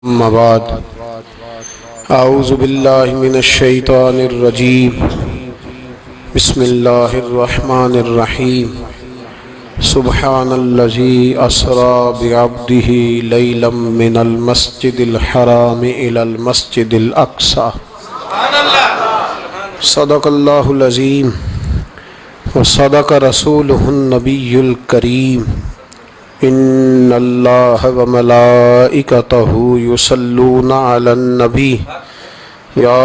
أما بعد أعوذ بالله من الشيطان الرجيم بسم الله الرحمن الرحيم سبحان الذي أسرى بعبده ليلا من المسجد الحرام إلى المسجد الأقصى صدق الله العظيم وصدق رسوله النبي الكريم ان اللہ وملائکتہ یصلون علی النبی یا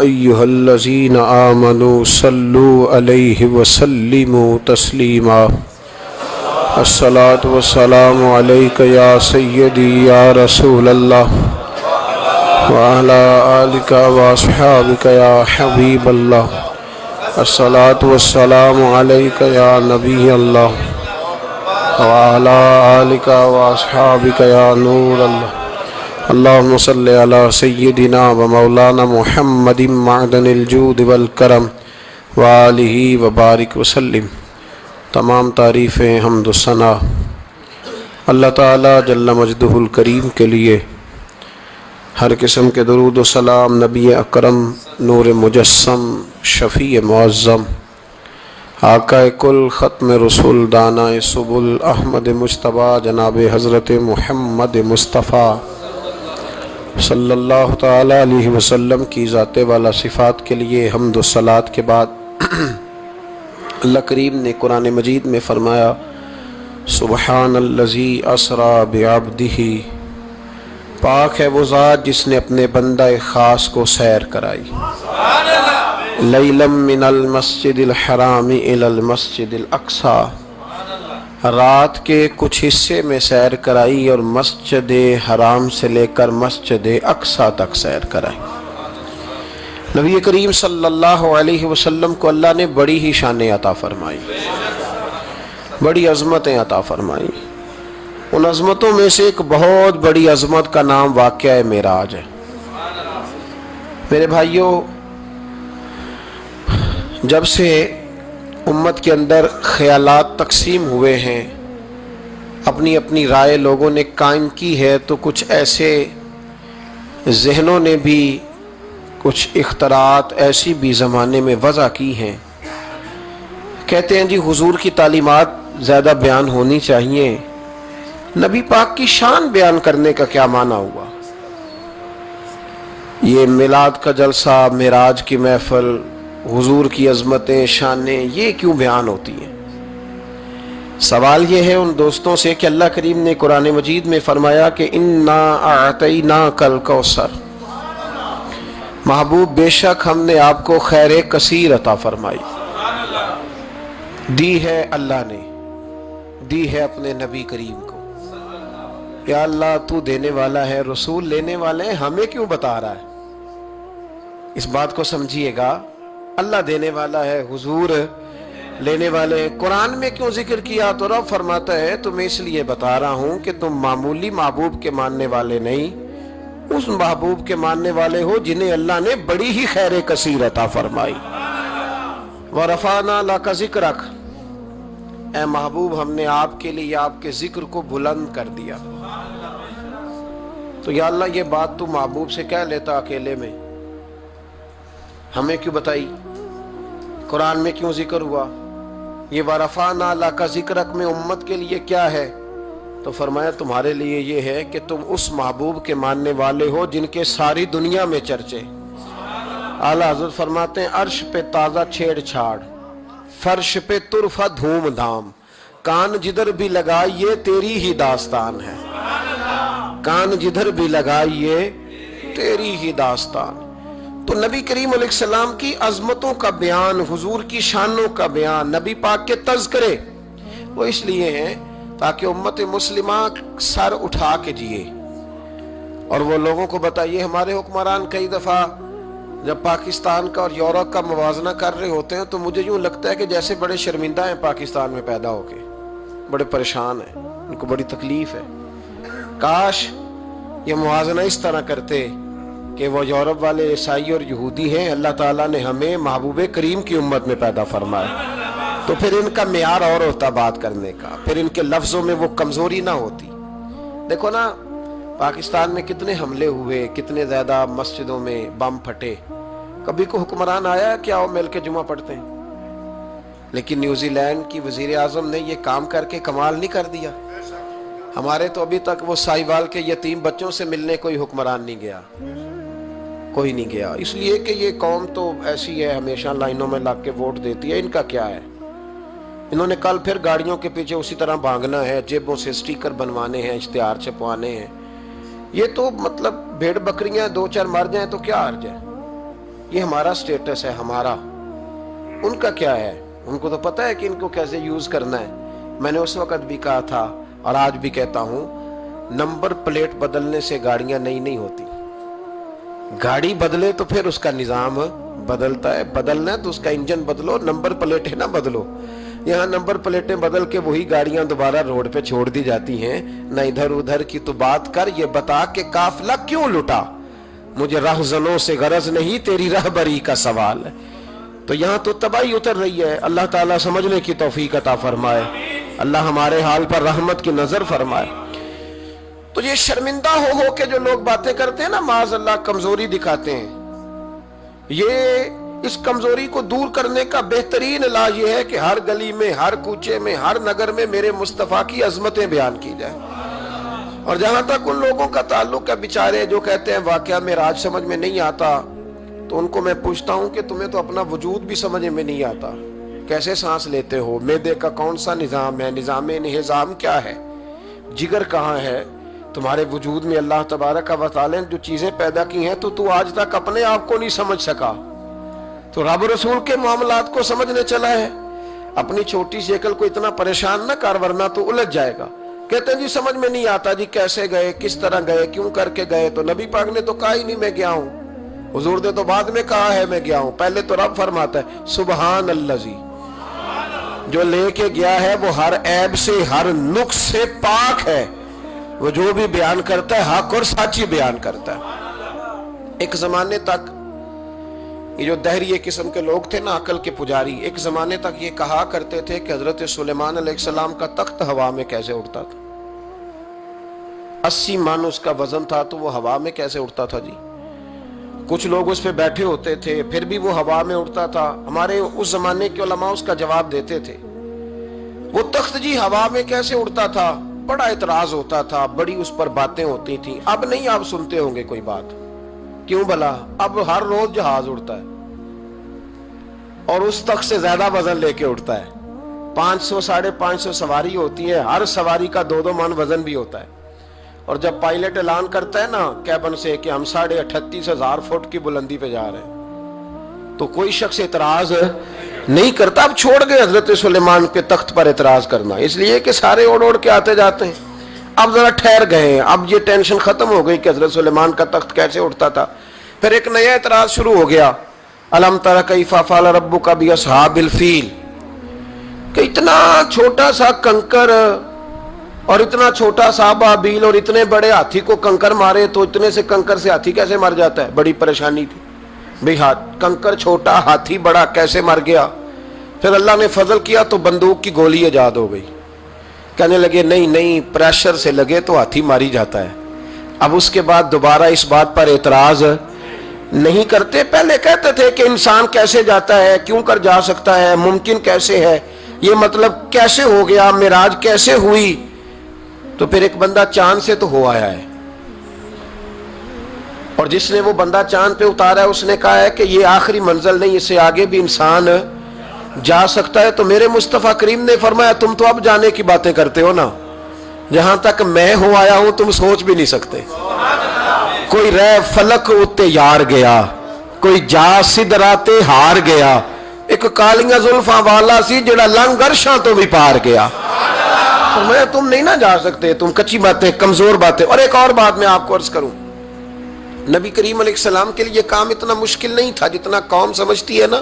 ایہا الذین آمنوا صلوا علیہ وسلموا تسلیما الصلاۃ والسلام علیک یا سیدی یا رسول اللہ وعلی آلک واصحابک یا حبیب اللہ الصلاۃ والسلام علیک یا نبی اللہ وعلى آلك وأصحابك يا نور الله اللهم صل على سيدنا ومولانا محمد معدن الجود والکرم وآلہ وبارک وسلم۔ تمام تعریفیں حمد و ثنا اللہ تعالی جل مجدہ الکریم کے لیے، ہر قسم کے درود و سلام نبی اکرم نور مجسم شفیع معظم آقا کل ختم رسول دانائے سبل احمد مجتبیٰ جناب حضرت محمد مصطفیٰ صلی اللہ تعالیٰ علیہ وسلم کی ذات والا صفات کے لیے حمد و صلات کے بعد اللہ کریم نے قرآن مجید میں فرمایا سبحان الذی اسریٰ بعبدہ، پاک ہے وہ ذات جس نے اپنے بندہ خاص کو سیر کرائی، لیلا من المسجد الحرام الی المسجد الاقصی، رات کے کچھ حصے میں سیر کرائی اور مسجد حرام سے لے کر مسجد اقصی تک سیر کرائی۔ نبی کریم صلی اللہ علیہ وسلم کو اللہ نے بڑی ہی شانیں عطا فرمائی، بڑی عظمتیں عطا فرمائی۔ ان عظمتوں میں سے ایک بہت بڑی عظمت کا نام واقعہ معراج ہے۔ میرے بھائیوں، جب سے امت کے اندر خیالات تقسیم ہوئے ہیں، اپنی اپنی رائے لوگوں نے قائم کی ہے، تو کچھ ایسے ذہنوں نے بھی کچھ اختراعات ایسی بھی زمانے میں وضع کی ہیں، کہتے ہیں جی حضور کی تعلیمات زیادہ بیان ہونی چاہیے، نبی پاک کی شان بیان کرنے کا کیا معنی ہوا؟ یہ میلاد کا جلسہ، معراج کی محفل، حضور کی عظمتیں شانیں، یہ کیوں بیان ہوتی ہیں؟ سوال یہ ہے ان دوستوں سے کہ اللہ کریم نے قرآن مجید میں فرمایا کہ انا اعطیناک الکوثر، محبوب بے شک ہم نے آپ کو خیر کثیر عطا فرمائی، دی ہے اللہ نے، دی ہے اپنے نبی کریم کو۔ یا اللہ تو دینے والا ہے، رسول لینے والے ہیں، ہمیں کیوں بتا رہا ہے؟ اس بات کو سمجھیے گا، اللہ دینے والا ہے، حضور لینے والے ہیں، قرآن میں کیوں ذکر کیا؟ تو رب فرماتا ہے تمہیں اس لیے بتا رہا ہوں کہ تم معمولی محبوب کے ماننے والے نہیں، اس محبوب کے ماننے والے ہو جنہیں اللہ نے بڑی ہی خیر کثیر عطا فرمائی۔ وَرَفَعْنَا لَكَ ذِكْرَكَ، اے محبوب ہم نے آپ کے لیے آپ کے ذکر کو بلند کر دیا۔ تو یا اللہ یہ بات تو محبوب سے کہہ لیتا اکیلے میں، ہمیں کیوں بتائی؟ قرآن میں کیوں ذکر ہوا؟ یہ وَرَفَعْنَا لَكَ ذِكْرَكَ میں امت کے لیے کیا ہے؟ تو فرمایا تمہارے لیے یہ ہے کہ تم اس محبوب کے ماننے والے ہو جن کے ساری دنیا میں چرچے۔ اعلیٰ حضرت فرماتے ہیں عرش پہ تازہ چھیڑ چھاڑ، فرش پہ طرفہ دھوم دھام، کان جدھر بھی لگائیے تیری ہی داستان ہے، کان جدھر بھی لگائیے تیری ہی داستان۔ تو نبی کریم علیہ السلام کی عظمتوں کا بیان، حضور کی شانوں کا بیان، نبی پاک کے تذکرے، وہ اس لیے ہیں تاکہ امت مسلمہ سر اٹھا کے جیے اور وہ لوگوں کو بتائیے۔ ہمارے حکمران کئی دفعہ جب پاکستان کا اور یورپ کا موازنہ کر رہے ہوتے ہیں تو مجھے یوں لگتا ہے کہ جیسے بڑے شرمندہ ہیں پاکستان میں پیدا ہو کے، بڑے پریشان ہیں، ان کو بڑی تکلیف ہے۔ کاش یہ موازنہ اس طرح کرتے کہ وہ یورپ والے عیسائی اور یہودی ہیں، اللہ تعالیٰ نے ہمیں محبوب کریم کی امت میں پیدا فرمایا، تو پھر ان کا معیار اور ہوتا بات کرنے کا، پھر ان کے لفظوں میں وہ کمزوری نہ ہوتی۔ دیکھو نا، پاکستان میں کتنے حملے ہوئے، کتنے زیادہ مسجدوں میں بم پھٹے، کبھی کو حکمران آیا کہ آؤ مل کے جمعہ پڑھتے ہیں؟ لیکن نیوزی لینڈ کی وزیر اعظم نے یہ کام کر کے کمال نہیں کر دیا؟ ہمارے تو ابھی تک وہ سائیوال کے یتیم بچوں سے ملنے کوئی حکمران نہیں گیا، کوئی نہیں گیا، اس لیے کہ یہ قوم تو ایسی ہے، ہمیشہ لائنوں میں لگ کے ووٹ دیتی ہے۔ ان کا کیا ہے؟ انہوں نے کل پھر گاڑیوں کے پیچھے اسی طرح بھاگنا ہے، جیبوں سے سٹیکر بنوانے ہیں، اشتہار چھپوانے ہیں۔ یہ تو مطلب بھیڑ بکریاں دو چار مر جائیں تو کیا حرج ہے؟ یہ ہمارا سٹیٹس ہے، ہمارا۔ ان کا کیا ہے؟ ان کو تو پتہ ہے کہ ان کو کیسے یوز کرنا ہے۔ میں نے اس وقت بھی کہا تھا اور آج بھی کہتا ہوں، نمبر پلیٹ بدلنے سے گاڑیاں نئی نہیں ہوتی۔ گاڑی بدلے تو پھر اس کا نظام بدلتا ہے، بدلنا ہے تو اس کا انجن بدلو، نمبر پلیٹیں نہ بدلو۔ یہاں نمبر پلیٹیں بدل کے وہی گاڑیاں دوبارہ روڈ پہ چھوڑ دی جاتی ہیں۔ نہ ادھر ادھر کی تو بات کر، یہ بتا کہ قافلہ کیوں لٹا؟ مجھے رہزنوں سے غرض نہیں، تیری رہبری کا سوال ہے۔ تو یہاں تو تباہی اتر رہی ہے۔ اللہ تعالیٰ سمجھنے کی توفیق عطا فرمائے، اللہ ہمارے حال پر رحمت کی نظر فرمائے۔ تو یہ شرمندہ ہو کے جو لوگ باتیں کرتے ہیں نا، معاذ اللہ کمزوری دکھاتے ہیں، یہ اس کمزوری کو دور کرنے کا بہترین علاج یہ ہے کہ ہر گلی میں، ہر کوچے میں، ہر نگر میں میرے مصطفیٰ کی عظمتیں بیان کی جائیں۔ اور جہاں تک ان لوگوں کا تعلق ہے بیچارے جو کہتے ہیں واقعہ معراج سمجھ میں نہیں آتا، تو ان کو میں پوچھتا ہوں کہ تمہیں تو اپنا وجود بھی سمجھ میں نہیں آتا، کیسے سانس لیتے ہو؟ معدے کا کون سا نظام ہے؟ نظام انہضام کیا ہے؟ جگر کہاں ہے؟ تمہارے وجود میں اللہ تبارک و تعالی نے جو چیزیں پیدا کی ہیں تو آج تک اپنے آپ کو نہیں سمجھ سکا، تو رب رسول کے معاملات کو سمجھنے چلا ہے۔ اپنی چھوٹی سی عقل کو اتنا پریشان نہ کر ورنہ تو الجھ جائے گا۔ کہتے ہیں جی سمجھ میں نہیں آتا، جی کیسے گئے، کس طرح گئے، کیوں کر کے گئے؟ تو نبی پاک نے تو کہا ہی نہیں میں گیا ہوں، حضور نے تو بعد میں کہا ہے میں گیا ہوں، پہلے تو رب فرماتا ہے سبحان اللہ، جو لے کے گیا ہے وہ ہر عیب سے، ہر نقص سے پاک ہے، وہ جو بھی بیان کرتا ہے حق اور سچی بیان کرتا ہے۔ ایک زمانے تک یہ جو دہریے قسم کے لوگ تھے نا، عقل کے پجاری، ایک زمانے تک یہ کہا کرتے تھے کہ حضرت سلیمان علیہ السلام کا تخت ہوا میں کیسے اڑتا تھا؟ 80 من اس کا وزن تھا تو وہ ہوا میں کیسے اڑتا تھا جی؟ کچھ لوگ اس پہ بیٹھے ہوتے تھے پھر بھی وہ ہوا میں اڑتا تھا۔ ہمارے اس زمانے کے علماء اس کا جواب دیتے تھے، وہ تخت جی ہوا میں کیسے اڑتا تھا؟ بڑا اعتراض ہوتا تھا، بڑی اس پر باتیں ہوتی تھیں۔ اب نہیں آپ سنتے ہوں گے کوئی بات، کیوں بھلا؟ اب ہر روز جہاز اڑتا ہے اور اس تخت سے زیادہ وزن لے کے اڑتا ہے۔ 500 550 سواری ہوتی ہے، ہر سواری کا 2 من وزن بھی ہوتا ہے۔ اور جب پائلٹ اعلان کرتا ہے نا کیبن سے کہ ہم 38,500 فٹ کی بلندی پہ جا رہے ہیں، تو کوئی شخص اعتراض نہیں کرتا۔ اب چھوڑ گئے حضرت سلیمان کے تخت پر اعتراض کرنا، اس لیے کہ سارے اوڑ کے آتے جاتے ہیں۔ اب ذرا ٹھہر گئے، اب یہ ٹینشن ختم ہو گئی کہ حضرت سلیمان کا تخت کیسے اٹھتا تھا۔ پھر ایک نیا اعتراض شروع ہو گیا، الم تر کیف فعل ربک باصحاب الفیل، کہ اتنا چھوٹا سا کنکر اور اتنا چھوٹا سا بابیل اور اتنے بڑے ہاتھی کو کنکر مارے، تو اتنے سے کنکر سے ہاتھی کیسے مر جاتا ہے؟ بڑی پریشانی تھی بھئی، کنکر چھوٹا ہاتھی بڑا کیسے مر گیا؟ پھر اللہ نے فضل کیا تو بندوق کی گولی ایجاد ہو گئی۔ کہنے لگے نہیں پریشر سے لگے تو ہاتھی ماری جاتا ہے۔ اب اس کے بعد دوبارہ اس بات پر اعتراض نہیں کرتے۔ پہلے کہتے تھے کہ انسان کیسے جاتا ہے، کیوں کر جا سکتا ہے، ممکن کیسے ہے، یہ مطلب کیسے ہو گیا، معراج کیسے ہوئی؟ تو پھر ایک بندہ چاند سے تو ہو آیا ہے، اور جس نے وہ بندہ چاند پہ اتارا ہے اس نے کہا ہے کہ یہ آخری منزل نہیں، اس سے آگے بھی انسان جا سکتا ہے۔ تو میرے مصطفیٰ کریم نے فرمایا تم تو اب جانے کی باتیں کرتے ہو نا، جہاں تک میں ہو آیا ہوں تم سوچ بھی نہیں سکتے۔ کوئی رہ فلک اتے یار گیا، کوئی جا سدراتے ہار گیا، ایک کالیاں زلفاں والا سی جڑا لنگ عرشاں تو بھی پار گیا۔ میں تم نہیں نہ جا سکتے، تم کچی باتیں، کمزور باتیں۔ اور ایک اور بات میں آپ کو عرض کروں، نبی کریم علیہ السلام کے لیے کام اتنا مشکل نہیں تھا جتنا قوم سمجھتی ہے نا۔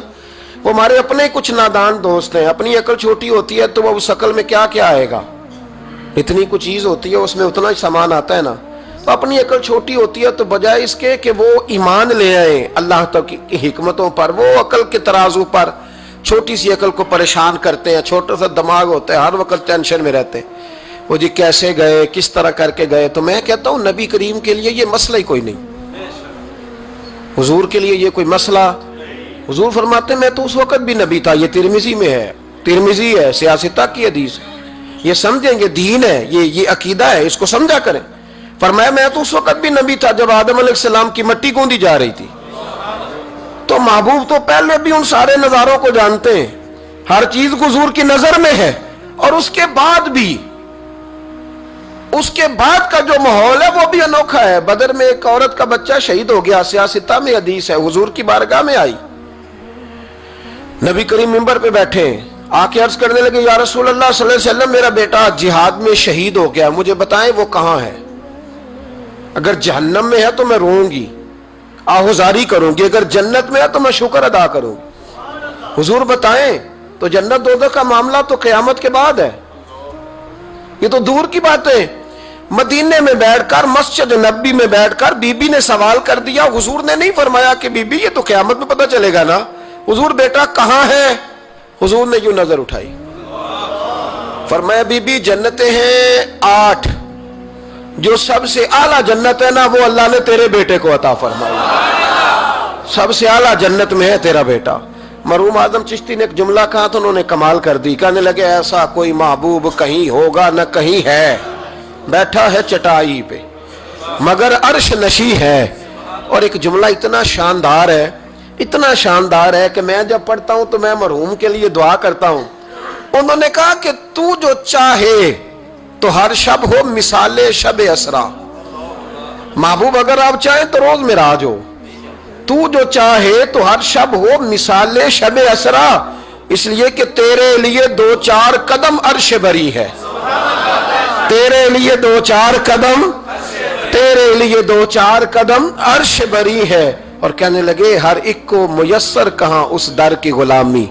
وہ ہمارے اپنے کچھ نادان دوست ہیں، اپنی عقل چھوٹی ہوتی ہے تو وہ اس عقل میں کیا آئے گا، اتنی کچھ چیز ہوتی ہے اس میں اتنا ہی سامان آتا ہے نا۔ تو اپنی عقل چھوٹی ہوتی ہے تو بجائے اس کے کہ وہ ایمان لے آئیں اللہ کی حکمتوں پر، وہ عقل کے ترازو پر چھوٹی سی عقل کو پریشان کرتے ہیں۔ چھوٹا سا دماغ ہوتا ہے، ہر وقت ٹینشن میں رہتے ہیں۔ وہ جی کیسے گئے، کس طرح کر کے گئے، تو میں کہتا ہوں نبی کریم کے لیے یہ مسئلہ ہی کوئی نہیں، حضور کے لیے یہ کوئی مسئلہ. حضور فرماتے میں تو اس وقت بھی نبی تھا. یہ ترمذی میں ہے، ترمذی ہے، سیاستہ کی حدیث. یہ سمجھیں گے دین ہے، یہ عقیدہ ہے، اس کو سمجھا کریں. فرمایا میں تو اس وقت بھی نبی تھا جب آدم علیہ السلام کی مٹی گوندی جا رہی تھی. تو محبوب تو پہلے بھی ان سارے نظاروں کو جانتے ہیں، ہر چیز حضور کی نظر میں ہے. اور اس کے بعد بھی، اس کے بعد کا جو ماحول ہے وہ بھی انوکھا ہے. بدر میں ایک عورت کا بچہ شہید ہو گیا، سیاستہ میں حدیث ہے، حضور کی بارگاہ میں آئی، نبی کریم منبر پہ بیٹھے آ کے عرض کرنے لگے یا رسول اللہ صلی اللہ علیہ وسلم میرا بیٹا جہاد میں شہید ہو گیا، مجھے بتائیں وہ کہاں ہے؟ اگر جہنم میں ہے تو میں روؤں گی، آہوزاری کروں گی، اگر جنت میں ہے تو میں شکر ادا کروں. حضور بتائیں. تو جنت دوزخ کا معاملہ تو قیامت کے بعد ہے، یہ تو دور کی بات ہے. مدینے میں بیٹھ کر، مسجد نبی میں بیٹھ کر بی بی نے سوال کر دیا. حضور نے نہیں فرمایا کہ بی بی یہ تو قیامت میں پتہ چلے گا نا. حضور بیٹا کہاں ہے؟ حضور نے یوں نظر اٹھائی، فرمایا بی بی جنتیں ہیں 8، جو سب سے اعلیٰ جنت ہے نا وہ اللہ نے تیرے بیٹے کو عطا فرمائی. سب سے اعلیٰ جنت میں ہے تیرا بیٹا. مرحوم اعظم چشتی نے ایک جملہ کہا تو انہوں نے کمال کر دی. کہنے لگے ایسا کوئی محبوب کہیں ہوگا نہ کہیں ہے، بیٹھا ہے چٹائی پہ مگر عرش نشی ہے. اور ایک جملہ اتنا شاندار ہے، اتنا شاندار ہے کہ میں جب پڑھتا ہوں تو میں مرحوم کے لیے دعا کرتا ہوں. انہوں نے کہا کہ تو جو چاہے تو ہر شب ہو مثال شب اسرا. محبوب اگر آپ چاہیں تو روز معراج ہو، تو جو چاہے تو ہر شب ہو مثال شب اسرا، اس لیے کہ تیرے لیے 2-4 قدم عرش بری ہے. تیرے لیے 2-4 قدم، تیرے لیے 2-4 قدم عرش بری ہے. اور کہنے لگے ہر ایک کو میسر کہاں اس در کی غلامی،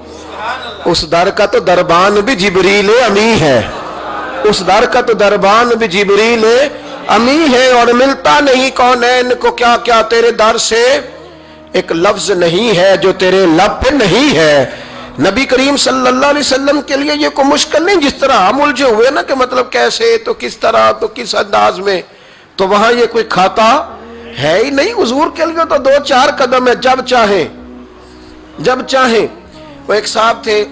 اس در کا تو دربان بھی جبریل امی ہے، اس در کا تو دربان بھی جبریل امی ہے. اور ملتا نہیں کونین کو کیا کیا تیرے در سے ایک لفظ نہیں ہے جو تیرے لب پہ نہیں ہے. نبی کریم صلی اللہ علیہ وسلم کے لیے یہ کوئی مشکل نہیں. جس طرح ہم الجھے ہوئے نا کہ مطلب کیسے، تو کس طرح، تو کس انداز میں، تو وہاں یہ کوئی کھاتا ہے ہی نہیں. حضور کے لیے تو 2-4 قدم ہے، جب چاہیں جب چاہیں. وہ ایک صاحب تھے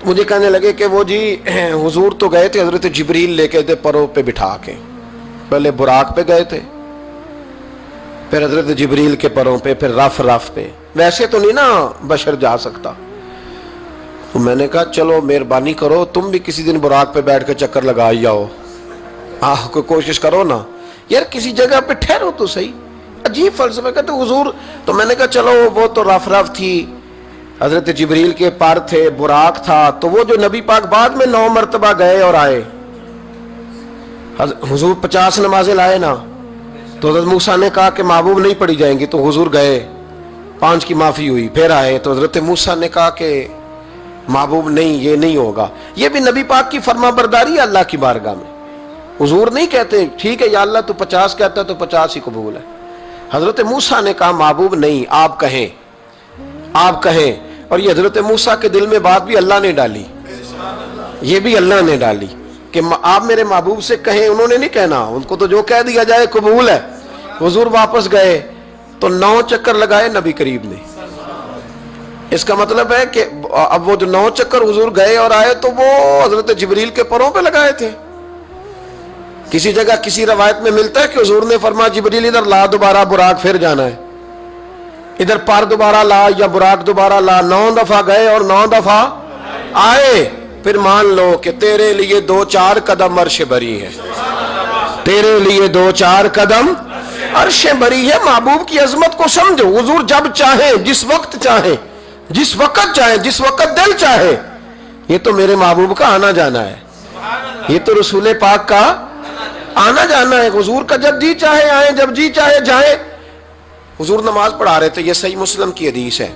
مجھے کہنے لگے کہ وہ جی حضور تو گئے تھے حضرت جبریل لے کے تھے پروں پہ بٹھا کے، پہلے براق پہ گئے تھے، پھر حضرت جبریل کے پروں پہ، پھر رف پہ. ویسے تو نہیں نا بشر جا سکتا. تو میں نے کہا چلو مہربانی کرو تم بھی کسی دن براق پہ بیٹھ کے چکر لگائی جاؤ، کوئی کوشش کرو نا یار، کسی جگہ پہ ٹھہرو تو صحیح. عجیب فلسفہ. کہتے حضور، تو میں نے کہا چلو وہ تو رف تھی، حضرت جبریل کے پر تھے، براق تھا، تو وہ جو نبی پاک بعد میں 9 مرتبہ گئے اور آئے، حضور 50 نمازیں لائے نا، تو حضرت موسیٰ نے کہا کہ محبوب نہیں پڑھی جائیں گی، تو حضور گئے، 5 کی معافی ہوئی، پھر آئے، تو حضرت موسیٰ نے کہا کہ محبوب نہیں، یہ نہیں ہوگا. یہ بھی نبی پاک کی فرما برداری ہے اللہ کی بارگاہ میں. حضور نہیں کہتے ٹھیک ہے یا اللہ تو 50 کہتا ہے تو 50 ہی قبول ہے. حضرت موسیٰ نے کہا محبوب نہیں، آپ کہیں، آپ کہیں. اور یہ حضرت موسیٰ کے دل میں بات بھی اللہ نے ڈالی، یہ بھی اللہ نے ڈالی کہ آپ میرے محبوب سے کہیں. انہوں نے نہیں کہنا، ان کو تو جو کہہ دیا جائے قبول ہے. حضور واپس گئے تو 9 چکر لگائے نبی کریم نے. اس کا مطلب ہے کہ اب وہ جو 9 چکر حضور گئے اور آئے تو وہ حضرت جبریل کے پروں پہ لگائے تھے. کسی جگہ کسی روایت میں ملتا ہے کہ حضور نے فرمایا جبریل ادھر لا دوبارہ براق، پھر جانا ہے، ادھر پر دوبارہ لا یا براق دوبارہ لا. 9 دفعہ گئے اور 9 دفعہ آئے. پھر مان لو کہ تیرے لیے 2-4 قدم عرش بری ہے، تیرے لیے 2-4 قدم عرش بری ہے. محبوب کی عظمت کو سمجھو. حضور جب چاہیں، جس وقت چاہیں، جس وقت چاہیں، جس وقت دل چاہے. یہ تو میرے محبوب کا آنا جانا ہے، یہ تو رسول پاک کا آنا جانا ہے. حضور کا جب جی چاہے آئیں، جب جی چاہے جائیں. حضور نماز پڑھا رہے تھے، یہ صحیح مسلم کی حدیث ہے.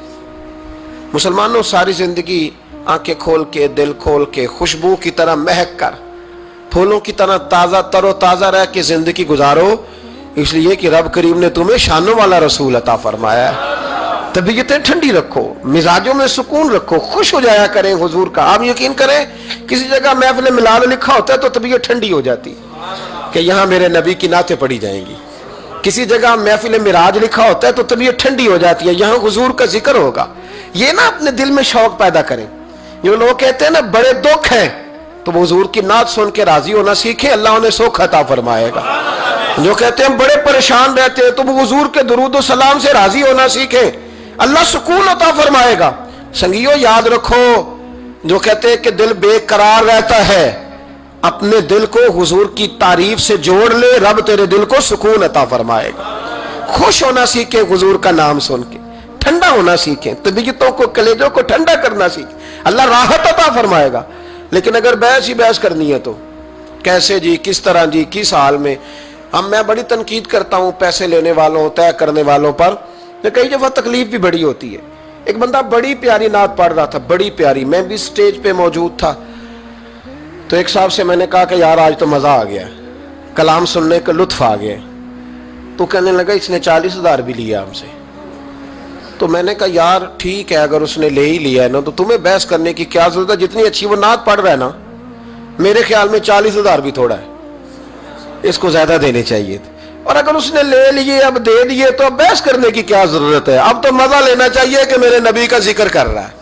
مسلمانوں ساری زندگی آنکھیں کھول کے، دل کھول کے، خوشبو کی طرح مہک کر، پھولوں کی طرح تازہ تر و تازہ رہ کے زندگی گزارو، اس لیے کہ رب کریم نے تمہیں شانوں والا رسول عطا فرمایا ہے. طبیعتیں ٹھنڈی رکھو، مزاجوں میں سکون رکھو، خوش ہو جایا کریں حضور کا. آپ یقین کریں کسی جگہ محفل میلاد لکھا ہوتا ہے تو طبیعت ٹھنڈی ہو جاتی کہ یہاں میرے نبی کی نعتیں پڑھی جائیں گی. کسی جگہ محفل معراج لکھا ہوتا ہے تو طبیعت ٹھنڈی ہو جاتی ہے، یہاں حضور کا ذکر ہوگا. یہ نا اپنے دل میں شوق پیدا کریں. جو لوگ کہتے ہیں نا بڑے دکھ ہیں تو وہ حضور کی نعت سن کے راضی ہونا سیکھیں، اللہ انہیں سکھ عطا فرمائے گا. جو کہتے ہیں بڑے پریشان رہتے ہیں تو وہ حضور کے درود و سلام سے راضی ہونا سیکھیں، اللہ سکون عطا فرمائے گا. سنگیو یاد رکھو، جو کہتے ہیں کہ دل بے قرار رہتا ہے، اپنے دل کو حضور کی تعریف سے جوڑ لے، رب تیرے دل کو سکون عطا فرمائے گا. خوش ہونا سیکھیں حضور کا نام سن کے، ٹھنڈا ہونا سیکھیں، طبیعتوں کو کلیجوں کو ٹھنڈا کرنا سیکھیں، اللہ راحت عطا فرمائے گا. لیکن اگر بحث ہی بحث کرنی ہے تو کیسے جی، کس طرح جی، کس حال میں. میں بڑی تنقید کرتا ہوں پیسے لینے والوں، طے کرنے والوں پر، کئی دفعہ تکلیف بھی بڑی ہوتی ہے. ایک بندہ بڑی پیاری نعت پڑھ رہا تھا، بڑی پیاری، میں بھی سٹیج پہ موجود تھا. تو ایک صاحب سے میں نے کہا کہ یار آج تو مزہ آ گیا، کلام سننے کا لطف آ گیا. تو کہنے لگا اس نے 40,000 بھی لیا ہم سے. تو میں نے کہا یار ٹھیک ہے، اگر اس نے لے ہی لیا ہے نا تو تمہیں بحث کرنے کی کیا ضرورت ہے؟ جتنی اچھی وہ نعت پڑھ رہا ہے نا، میرے خیال میں 40,000 بھی تھوڑا ہے، اس کو زیادہ دینے چاہیے تھے. اور اگر اس نے لے لیے، اب دے دیے، تو اب بحث کرنے کی کیا ضرورت ہے؟ اب تو مزہ لینا چاہیے کہ میرے نبی کا ذکر کر رہا ہے.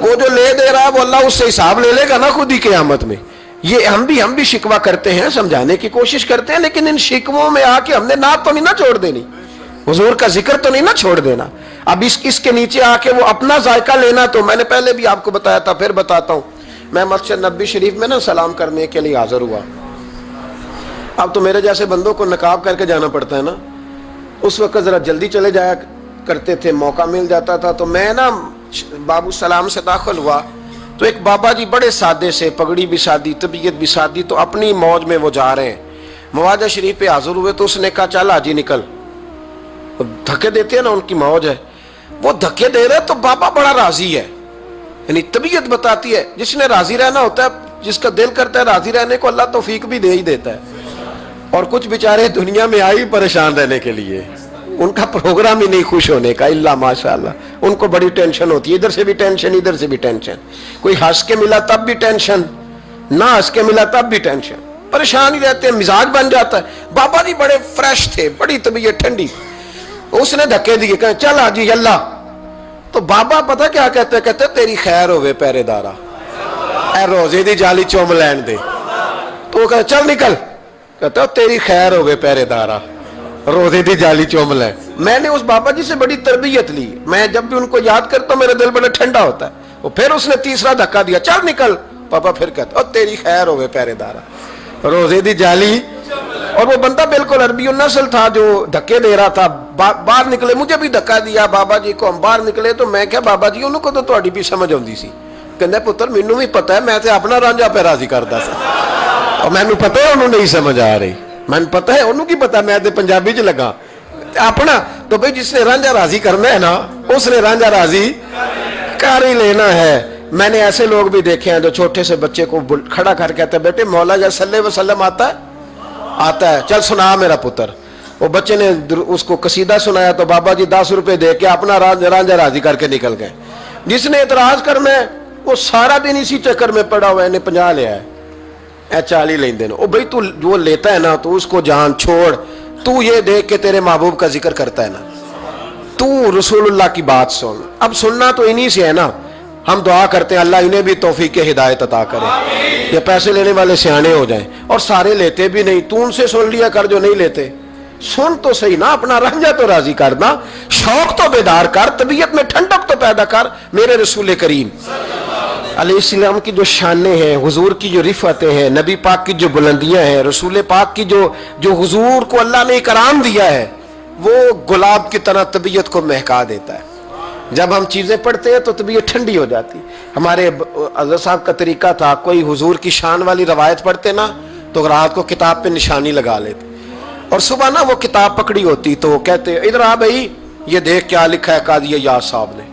وہ جو لے دے رہا ہے وہ اللہ اس سے حساب لے لے گا نا خود ہی قیامت میں. یہ ہم بھی شکوہ کرتے ہیں، سمجھانے کی کوشش کرتے ہیں، لیکن ان شکووں میں آ کے ہم نے نعت تو نہیں نہ چھوڑ دینی، حضور کا ذکر تو نہیں نہ چھوڑ دینا. اب اس کے نیچے آ کے وہ اپنا ذائقہ لینا. تو میں نے پہلے بھی آپ کو بتایا تھا، پھر بتاتا ہوں. میں مسجد نبوی شریف میں نا سلام کرنے کے لیے حاضر ہوا. اب تو میرے جیسے بندوں کو نقاب کر کے جانا پڑتا ہے نا، اس وقت ذرا جلدی چلے جایا کرتے تھے، موقع مل جاتا تھا. تو میں نا بابو سلام سے داخل ہوا تو ایک بابا جی بڑے سادے سے، پگڑی بھی سادی، طبیعت بھی سادی، تو اپنی موج میں وہ جا رہے ہیں. مواجہ شریف پہ حاضر ہوئے تو اس نے کہا چل آجی نکل. دھکے دیتے ہیں نا، ان کی موج ہے، وہ دھکے دے رہے. تو بابا بڑا راضی ہے، یعنی طبیعت بتاتی ہے جس نے راضی رہنا ہوتا ہے، جس کا دل کرتا ہے راضی رہنے کو، اللہ توفیق بھی دے ہی دیتا ہے. اور کچھ بیچارے دنیا میں آئی پریشان رہنے کے لیے، ان کا پروگرام ہی نہیں خوش ہونے کا، اللہ ماشاءاللہ. ان کو بڑی ٹینشن ہوتی ہے، ادھر سے بھی ٹینشن، ادھر سے بھی ٹینشن. کوئی ہنس کے ملا تب بھی ٹینشن، نہ ہنس کے ملا تب بھی ٹینشن، پریشان ہی رہتے ہیں، مزاج بن جاتا ہے. بابا جی بڑے فریش تھے، بڑی طبیعت ٹھنڈی. اس نے دھکے دیے، کہ چل آجی اللہ. تو بابا پتہ کیا کہتے تیری خیر ہوئے پہرے دارا، اے روزے دی جالی چوم لین دے. تو وہ کہتا چل نکل، کہتا تیری خیر ہوئے پہرے دارا، روزے دی جالی چوم لین. میں نے اس بابا جی سے بڑی تربیت لی، میں جب بھی ان کو یاد کرتا ہوں میرا دل بڑا ٹھنڈا ہوتا ہے. وہ پھر اس نے تیسرا دھکا دیا، چل نکل. پاپا پھر کہتا تیری خیر ہوئے پہرے دارا، روزے دی جالی. اور وہ بندہ بالکل عربی النسل تھا جو دھکے دے رہا تھا. باہر نکلے، مجھے بھی دھکا دیا بابا جی کو. ہم باہر نکلے تو میں کہا بابا جی انہوں کو تو تہاڈی بھی سمجھ آندی سی. کہندا پتر مینوں بھی پتہ ہے، میں تے اپنا رانجھا پہ راضی کردا سا، اور مینوں پتہ ہے انہوں نہیں سمجھ آ رہی. مینوں پتہ ہے انہوں کی پتہ، میں تے پنجابی چ لگا اپنا. تو بھئی جس نے رانجھا راضی کرنا ہے نا، اس نے رانجھا راضی کر ہی لینا ہے. میں نے ایسے لوگ بھی دیکھے ہیں جو چھوٹے سے بچے کو کھڑا کر کہتے ہیں بیٹے مولا یا صلی اللہ علیہ وسلم آتا ہے، چل سنا میرا پتر. وہ بچے نے اس کو قصیدہ سنایا تو بابا جی 10 روپے دے کے اپنا رانجھا راضی کر کے نکل گئے. جس نے اعتراض کرنا ہے وہ سارا دن اسی چکر میں پڑا ہوا ہے، 50 لیا ہے، 40 لیں دینا. او بھائی تو جو لیتا ہے نا تو اس کو جان چھوڑ. تو یہ دیکھ کے تیرے محبوب کا ذکر کرتا ہے نا، تو رسول اللہ کی بات سن. اب سننا تو انہی سے ہے نا. ہم دعا کرتے ہیں اللہ انہیں بھی توفیق ہدایت عطا کرے، یہ پیسے لینے والے سیانے ہو جائیں. اور سارے لیتے بھی نہیں، تو ان سے سن لیا کر جو نہیں لیتے. سن تو صحیح نا، اپنا رنجا تو راضی کرنا، شوق تو بیدار کر، طبیعت میں ٹھنڈک تو پیدا کر. میرے رسول کریم علیہ السلام کی جو شانیں ہیں، حضور کی جو رفعتیں ہیں، نبی پاک کی جو بلندیاں ہیں، رسول پاک کی جو حضور کو اللہ نے اکرام دیا ہے، وہ گلاب کی طرح طبیعت کو مہکا دیتا ہے. جب ہم چیزیں پڑھتے ہیں تو طبیعت ٹھنڈی ہو جاتی. ہمارے حضرت صاحب کا طریقہ تھا، کوئی حضور کی شان والی روایت پڑھتے نا تو رات کو کتاب پہ نشانی لگا لیتے، اور صبح نا وہ کتاب پکڑی ہوتی تو کہتے ادھر آ بھائی یہ دیکھ کیا لکھا ہے قاضی یار صاحب نے،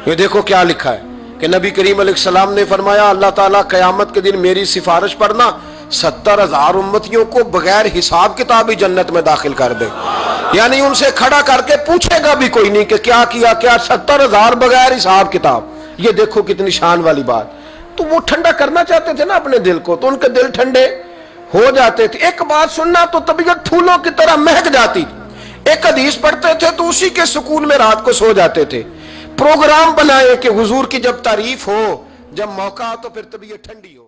یہ دیکھو کیا لکھا ہے کہ نبی کریم علیہ السلام نے فرمایا اللہ تعالیٰ قیامت کے دن میری سفارش پڑھنا 70,000 امتیوں کو بغیر حساب کتاب ہی جنت میں داخل کر دے. یعنی ان سے کھڑا کر کے پوچھے گا بھی کوئی نہیں کہ کیا کیا کیا 70,000 بغیر حساب کتاب. یہ دیکھو کتنی شان والی بات. تو وہ ٹھنڈا کرنا چاہتے تھے نا اپنے دل کو, تو ان کے دل ٹھنڈے ہو جاتے تھے. ایک بات سننا تو طبیعت پھولوں کی طرح مہک جاتی. ایک حدیث پڑھتے تھے تو اسی کے سکون میں رات کو سو جاتے تھے. پروگرام بنائے کہ حضور کی جب تعریف ہو, جب موقع ہو تو پھر طبیعت ٹھنڈی ہو.